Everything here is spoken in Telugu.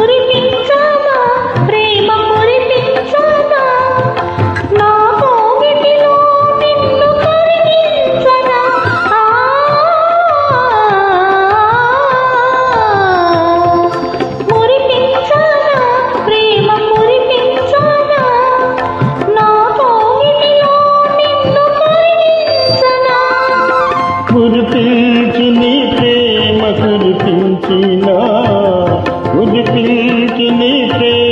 మురిపించనా ప్రేమ మురిపించనా నా కోగిటిలో నిన్ను కరిగించనా మురిపించనా ప్రేమ మురిపించనా నా కోగిటిలో నిన్ను కరిగించనా కురిపించి నీ ప్రేమ కురిపించినా కురిపించి నీ ప్రేమ